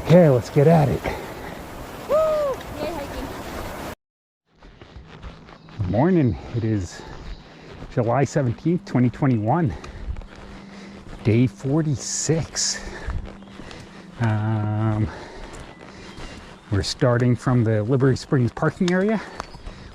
Okay, let's get at it. Woo! Yay, hiking. Good morning. It is July 17th, 2021. Day 46. We're starting from the Liberty Springs parking area,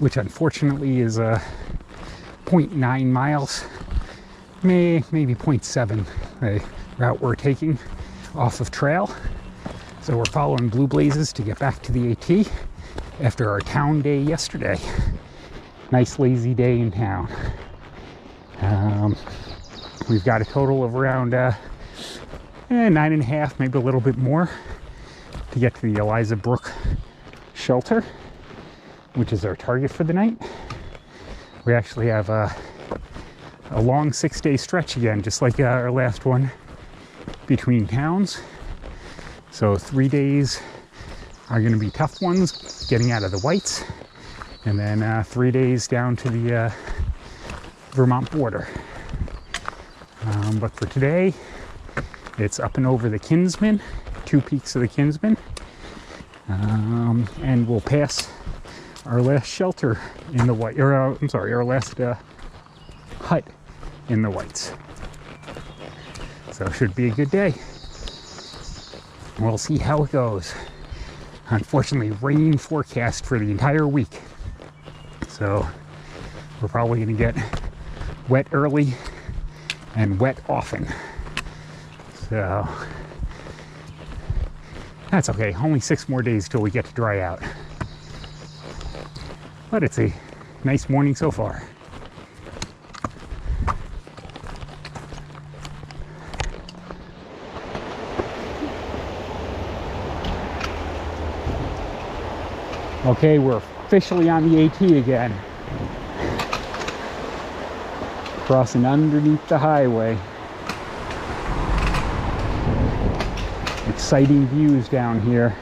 which unfortunately is 0.9 miles, maybe 0.7, the route we're taking off of trail. So we're following Blue Blazes to get back to the AT after our town day yesterday. Nice lazy day in town. We've got a total of around 9.5, maybe a little bit more to get to the Eliza Brook Shelter, which is our target for the night. We actually have a long 6-day stretch again, just like our last one, between towns. So 3 days are going to be tough ones, getting out of the whites, and then 3 days down to the Vermont border. But for today, it's up and over the Kinsman, 2 peaks of the Kinsman, and we'll pass our last shelter in the white, or our last hut in the whites. So it should be a good day. We'll see how it goes. Unfortunately, rain forecast for the entire week. So we're probably going to get wet early and wet often. So that's okay. Only 6 more days till we get to dry out. But it's a nice morning so far. Okay, we're officially on the AT again. Crossing underneath the highway. Exciting views down here.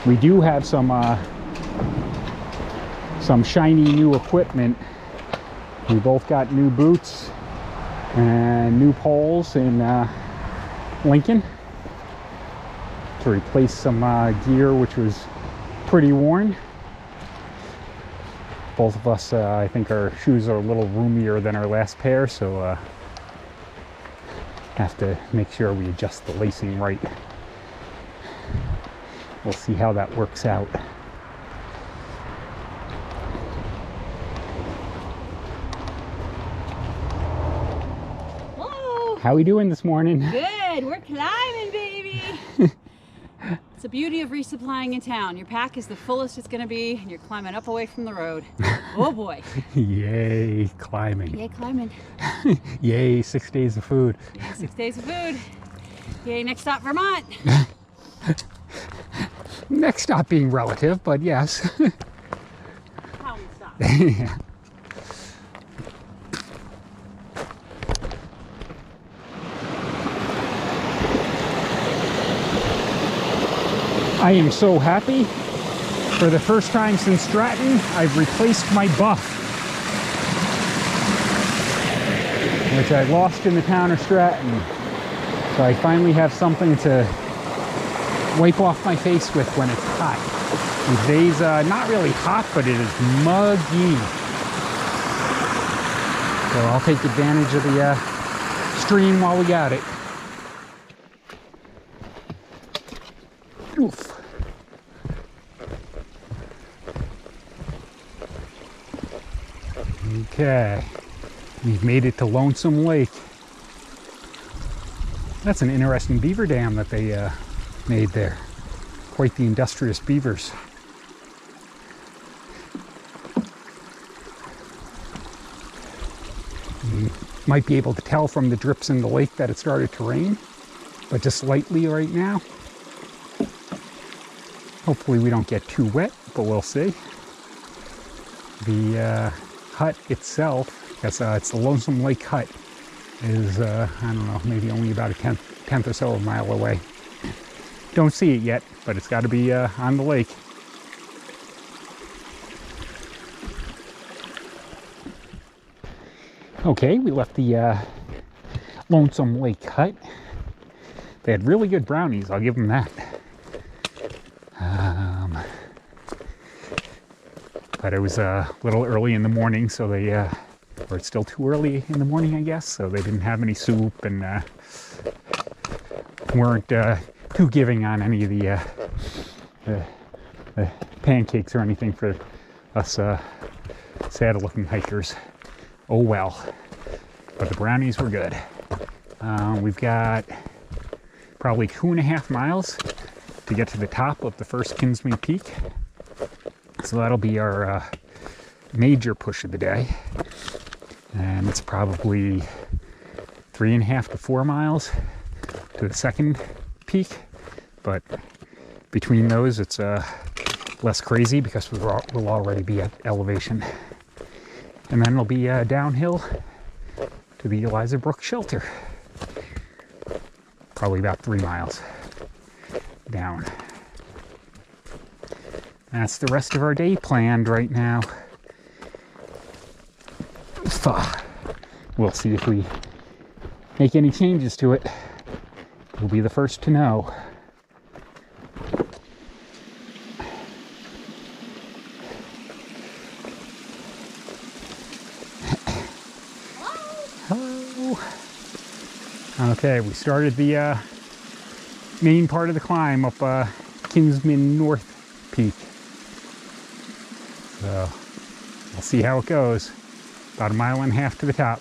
We do have some shiny new equipment. We both got new boots and new poles in Lincoln to replace some gear which was pretty worn. Both of us, I think our shoes are a little roomier than our last pair, so have to make sure we adjust the lacing right. We'll see how that works out. Whoa! How we doing this morning? Good, we're climbing, baby. It's the beauty of resupplying in town. Your pack is the fullest it's going to be, and you're climbing up away from the road. Oh boy. Yay, climbing. Yay, climbing. Yay, 6 days of food. Yay, 6 days of food. Yay, next stop, Vermont. Next stop being relative, but yes. How many stops? Yeah. I am so happy. For the first time since Stratton, I've replaced my buff, which I lost in the town of Stratton. So I finally have something to wipe off my face with when it's hot. Today's not really hot, but it is muggy. So I'll take advantage of the stream while we got it. Oof. Okay, we've made it to Lonesome Lake. That's an interesting beaver dam that they made there. Quite the industrious beavers. You might be able to tell from the drips in the lake that it started to rain, but just lightly right now. Hopefully we don't get too wet, but we'll see. The hut itself, because it's the Lonesome Lake Hut, is, I don't know, maybe only about a tenth or so of a mile away. Don't see it yet, but it's got to be on the lake. Okay, we left the Lonesome Lake Hut. They had really good brownies, I'll give them that. But it was a little early in the morning, so they, or it's still too early in the morning, I guess, so they didn't have any soup and weren't too giving on any of the pancakes or anything for us sad-looking hikers. Oh well. But the brownies were good. We've got probably 2.5 miles to get to the top of the first Kinsman peak. So that'll be our major push of the day. And it's probably 3.5 to 4 miles to the second peak. But between those, it's less crazy because we'll already be at elevation. And then it'll be downhill to the Eliza Brook Shelter. Probably about 3 miles down. That's the rest of our day planned right now. We'll see if we make any changes to it. We'll be the first to know. Okay, we started the main part of the climb up Kinsman North Peak. So we'll see how it goes. About 1.5 miles to the top.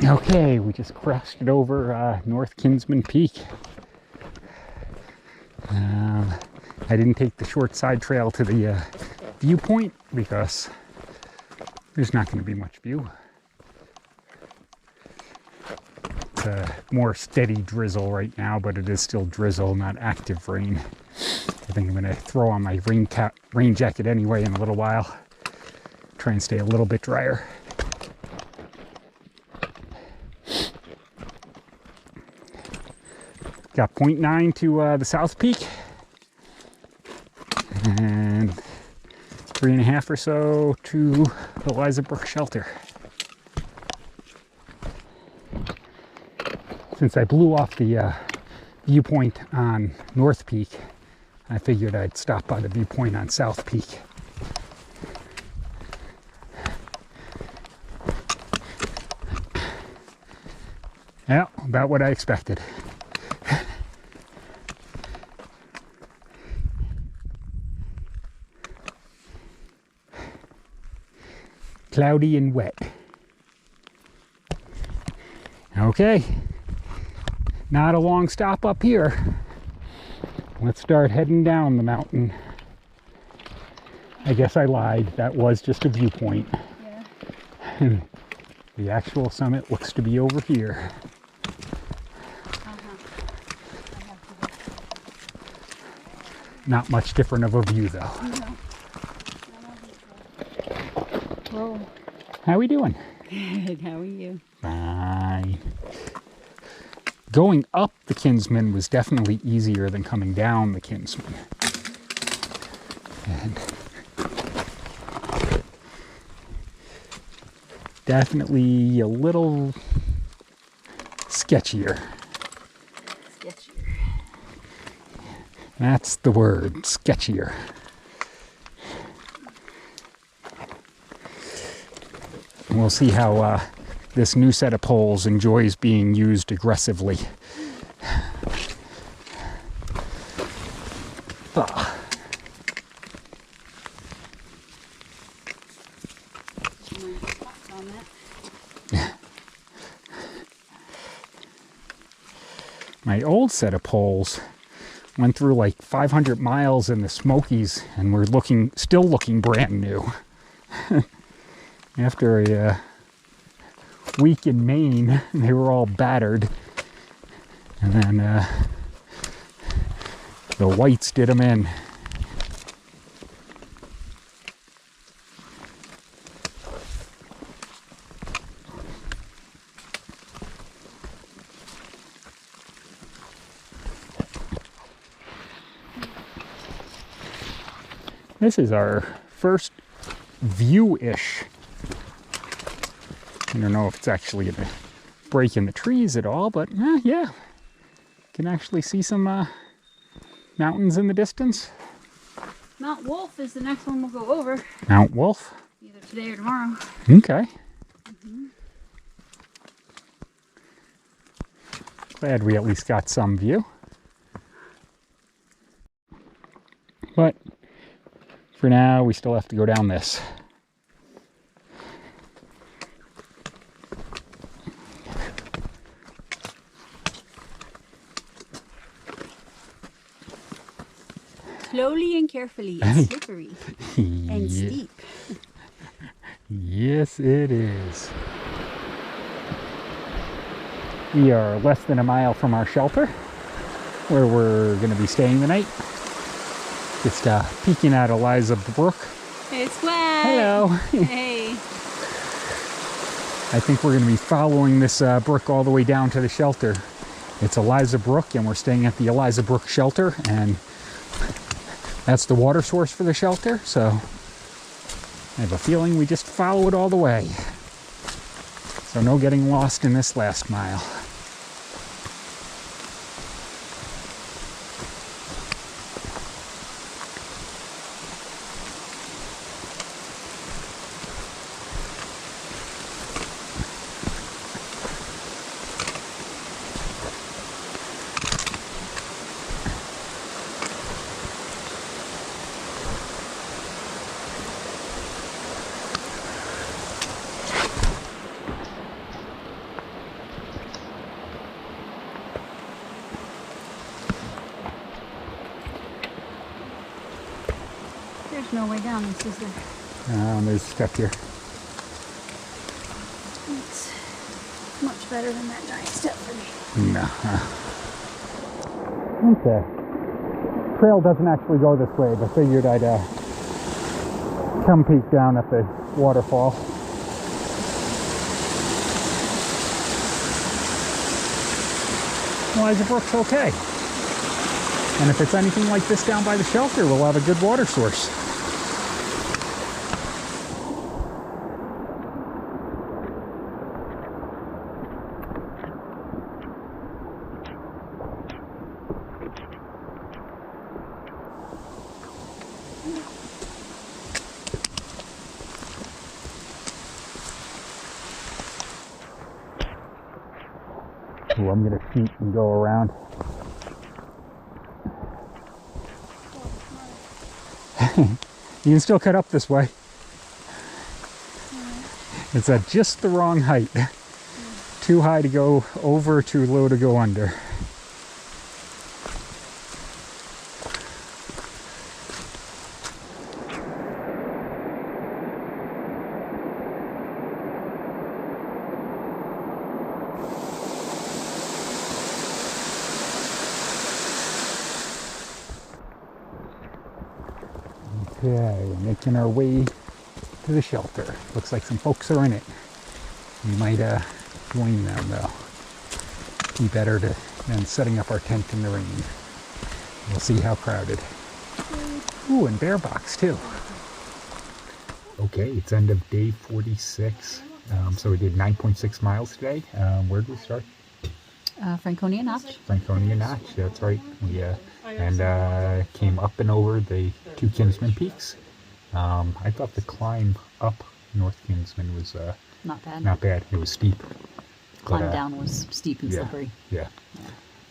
Okay, we just crossed it over North Kinsman Peak. I didn't take the short side trail to the viewpoint because there's not going to be much view. It's a more steady drizzle right now, but it is still drizzle, not active rain. I think I'm going to throw on my rain jacket anyway in a little while. Try and stay a little bit drier. Got 0.9 to the south peak. And 3.5 or so to the Eliza Brook Shelter. Since I blew off the viewpoint on North Peak, I figured I'd stop by the viewpoint on South Peak. Yeah, about what I expected. Cloudy and wet. Okay, not a long stop up here. Let's start heading down the mountain. I guess I lied. That was just a viewpoint. Yeah. The actual summit looks to be over here. Not much different of a view though. Whoa. How we doing? Good, how are you? Fine. Going up the Kinsman was definitely easier than coming down the Kinsman. And definitely a little sketchier. Sketchier. That's the word, sketchier. And we'll see how this new set of poles enjoys being used aggressively. My old set of poles went through like 500 miles in the Smokies and were still looking brand new. After a week in Maine, they were all battered. And then the whites did them in. This is our first view-ish. I don't know if it's actually going to break in the trees at all, but yeah, can actually see some mountains in the distance. Mount Wolf is the next one we'll go over. Mount Wolf. Either today or tomorrow. Okay. Glad we at least got some view. But for now, we still have to go down this. Slowly and carefully. It's slippery and steep. Yes, it is. We are less than a mile from our shelter, where we're going to be staying the night. Just peeking at Eliza Brook. Hey, it's wet. Hello. Hey. I think we're going to be following this brook all the way down to the shelter. It's Eliza Brook, and we're staying at the Eliza Brook Shelter, and that's the water source for the shelter, so I have a feeling we just follow it all the way. So no getting lost in this last mile. There's no way down this, is there? There's stuff here. It's much better than that giant step for me. No. Okay. Trail doesn't actually go this way, but figured I'd come peek down at the waterfall. Eliza Brook's okay. And if it's anything like this down by the shelter, we'll have a good water source. Ooh, I'm gonna cheat and go around. You can still cut up this way. It's at just the wrong height. Too high to go over, too low to go under. Okay, making our way to the shelter. Looks like some folks are in it. We might join them though. Be better than setting up our tent in the rain. We'll see how crowded. Ooh, and bear box too. Okay, it's end of day 46. So we did 9.6 miles today. Where did we start? Franconia Notch. Franconia Notch, that's right. We came up and over the two Kinsman peaks. I thought the climb up North Kinsman was not bad. Not bad. It was steep. Climb down was steep and slippery. Yeah.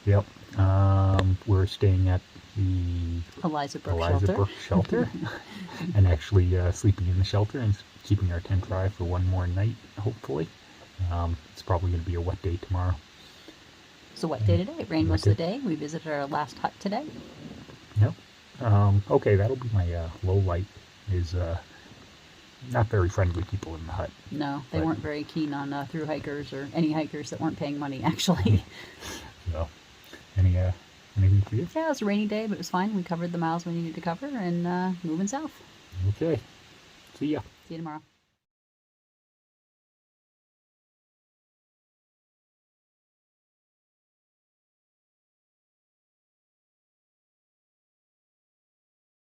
Yep. We're staying at the Eliza Brook Shelter and actually sleeping in the shelter and keeping our tent dry for one more night, hopefully. It's probably going to be a wet day tomorrow. It's a wet day today. It rained most of the day. We visited our last hut today. Yep. Okay, that'll be my low light. Is not very friendly people in the hut. No, they weren't very keen on through hikers or any hikers that weren't paying money, actually. So, anything for you? Yeah, it was a rainy day, but it was fine. We covered the miles we needed to cover and moving south. Okay. See ya. See you tomorrow.